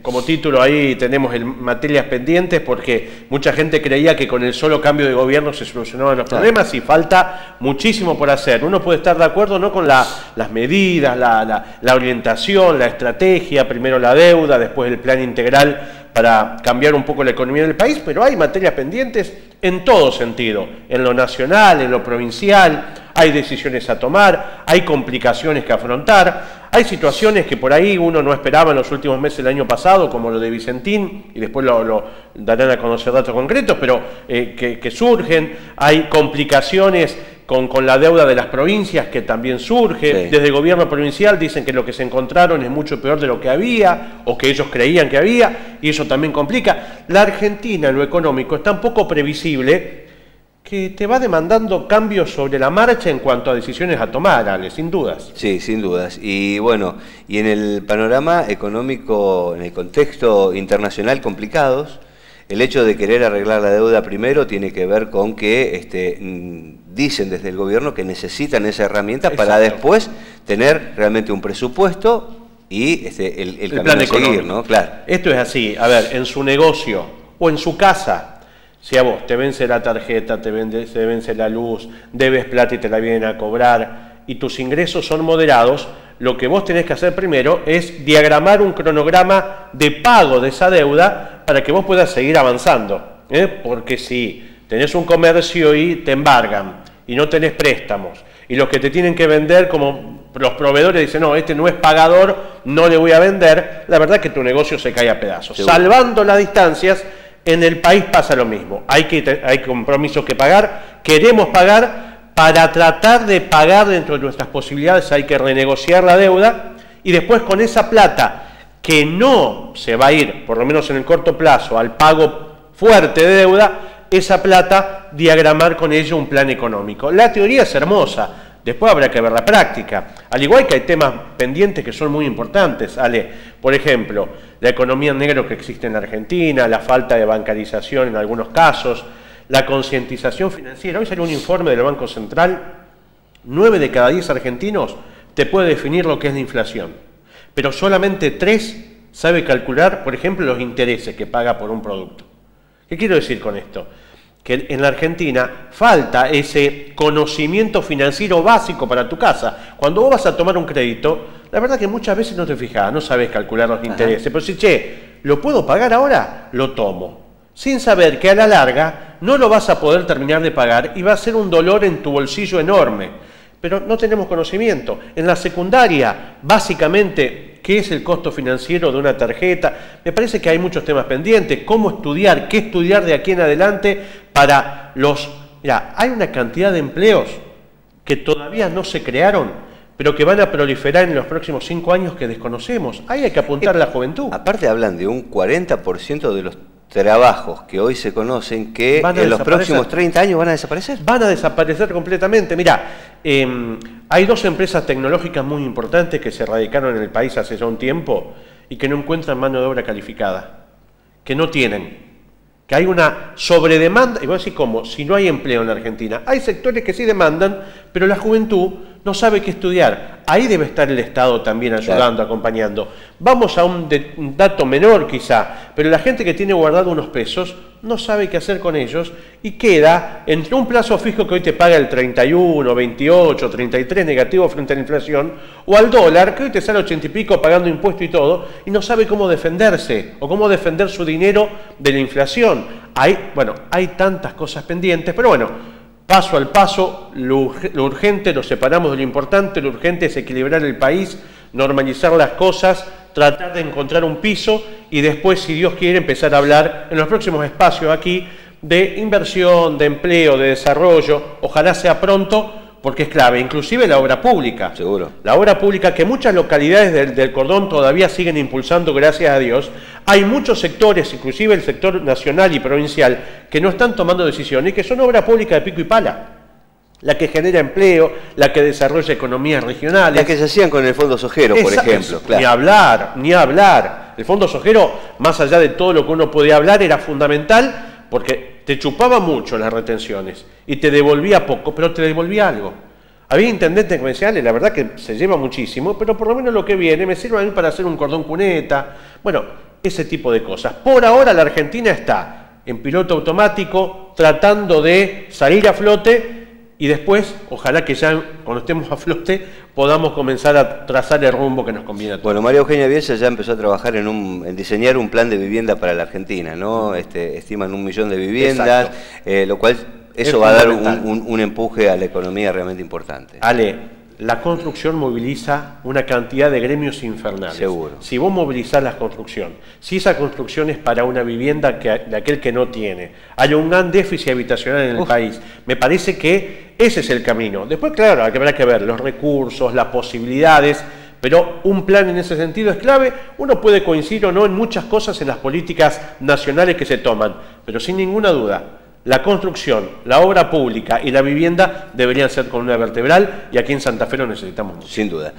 como título ahí tenemos materias pendientes, porque mucha gente creía que con el solo cambio de gobierno se solucionaban los problemas y falta muchísimo por hacer. Uno puede estar de acuerdo no con las medidas, la orientación, la estrategia, primero la deuda, después el plan integral para cambiar un poco la economía del país, pero hay materias pendientes en todo sentido, en lo nacional, en lo provincial, hay decisiones a tomar, hay complicaciones que afrontar, hay situaciones que por ahí uno no esperaba en los últimos meses del año pasado, como lo de Vicentín, y después lo darán a conocer datos concretos, pero que surgen, hay complicaciones con la deuda de las provincias que también surge. Sí. Desde el gobierno provincial dicen que lo que se encontraron es mucho peor de lo que había, o que ellos creían que había, y eso también complica. La Argentina en lo económico es tan poco previsible que te va demandando cambios sobre la marcha en cuanto a decisiones a tomar, Ale, sin dudas. Sí, sin dudas. Y bueno, y en el panorama económico, en el contexto internacional complicados, el hecho de querer arreglar la deuda primero tiene que ver con que dicen desde el gobierno que necesitan esa herramienta. Exacto. Para después tener realmente un presupuesto y el plan a seguir, ¿no? Claro. Esto es así. A ver, en su negocio o en su casa, si a vos te vence la tarjeta, se vence la luz, debes plata y te la vienen a cobrar, y tus ingresos son moderados, lo que vos tenés que hacer primero es diagramar un cronograma de pago de esa deuda para que vos puedas seguir avanzando. Porque si tenés un comercio y te embargan y no tenés préstamos, y los que te tienen que vender, como los proveedores dicen, no, este no es pagador, no le voy a vender, la verdad es que tu negocio se cae a pedazos. Seguro. Salvando las distancias, en el país pasa lo mismo. Hay compromisos que pagar, queremos pagar. Para tratar de pagar dentro de nuestras posibilidades hay que renegociar la deuda, y después con esa plata que no se va a ir, por lo menos en el corto plazo, al pago fuerte de deuda, esa plata diagramar con ello un plan económico. La teoría es hermosa, después habrá que ver la práctica. Al igual que hay temas pendientes que son muy importantes, Ale. Por ejemplo, la economía en negro que existe en la Argentina, la falta de bancarización en algunos casos, la concientización financiera. Hoy salió un informe del Banco Central, 9 de cada 10 argentinos te puede definir lo que es la inflación, pero solamente 3 sabe calcular, por ejemplo, los intereses que paga por un producto. ¿Qué quiero decir con esto? Que en la Argentina falta ese conocimiento financiero básico para tu casa. Cuando vos vas a tomar un crédito, la verdad que muchas veces no te fijas, no sabes calcular los intereses, pero si, che, ¿lo puedo pagar ahora? Lo tomo. Sin saber que a la larga no lo vas a poder terminar de pagar y va a ser un dolor en tu bolsillo enorme. Pero no tenemos conocimiento. En la secundaria, básicamente, ¿qué es el costo financiero de una tarjeta? Me parece que hay muchos temas pendientes. ¿Cómo estudiar? ¿Qué estudiar de aquí en adelante para los... Mirá, hay una cantidad de empleos que todavía no se crearon, pero que van a proliferar en los próximos 5 años que desconocemos. Ahí hay que apuntar a la juventud. Aparte hablan de un 40% de los trabajos que hoy se conocen que en los próximos 30 años van a desaparecer. Van a desaparecer completamente. Mirá, hay 2 empresas tecnológicas muy importantes que se radicaron en el país hace ya un tiempo y que no encuentran mano de obra calificada, que no tienen, que hay una sobredemanda. Y vos decís, ¿cómo? Si no hay empleo en la Argentina. Hay sectores que sí demandan, pero la juventud no sabe qué estudiar. Ahí debe estar el Estado también ayudando, claro, acompañando. Vamos a un dato menor quizá, pero la gente que tiene guardado unos pesos no sabe qué hacer con ellos y queda entre un plazo fijo que hoy te paga el 31, 28, 33 negativo frente a la inflación, o al dólar que hoy te sale 80 y pico pagando impuesto y todo, y no sabe cómo defenderse o cómo defender su dinero de la inflación. Hay tantas cosas pendientes, pero bueno, paso al paso, lo urgente lo separamos de lo importante. Lo urgente es equilibrar el país, normalizar las cosas, tratar de encontrar un piso y después, si Dios quiere, empezar a hablar en los próximos espacios aquí de inversión, de empleo, de desarrollo. Ojalá sea pronto, porque es clave, inclusive la obra pública. Seguro. La obra pública que muchas localidades del cordón todavía siguen impulsando, gracias a Dios. Hay muchos sectores, inclusive el sector nacional y provincial, que no están tomando decisiones, que son obra pública de pico y pala. La que genera empleo, la que desarrolla economías regionales. La que se hacían con el Fondo Sojero, por ejemplo. Claro. Ni hablar. El Fondo Sojero, más allá de todo lo que uno podía hablar, era fundamental porque te chupaba mucho las retenciones y te devolvía poco, pero te devolvía algo. Había intendentes que me decían, la verdad que se lleva muchísimo, pero por lo menos lo que viene me sirve a mí para hacer un cordón cuneta. Bueno, ese tipo de cosas. Por ahora la Argentina está en piloto automático, tratando de salir a flote, y después, ojalá que ya cuando estemos a flote podamos comenzar a trazar el rumbo que nos conviene a todos. Bueno, María Eugenia Bielsa ya empezó a trabajar en diseñar un plan de vivienda para la Argentina, ¿no? Estiman 1 millón de viviendas, lo cual eso va a dar un empuje a la economía realmente importante. Ale, la construcción moviliza una cantidad de gremios infernales. Seguro. Si vos movilizás la construcción, si esa construcción es para una vivienda de aquel que no tiene, hay un gran déficit habitacional en el país, me parece que ese es el camino. Después, claro, habrá que ver los recursos, las posibilidades, pero un plan en ese sentido es clave. Uno puede coincidir o no en muchas cosas en las políticas nacionales que se toman, pero sin ninguna duda, la construcción, la obra pública y la vivienda deberían ser columna vertebral, y aquí en Santa Fe lo necesitamos mucho. Sin duda.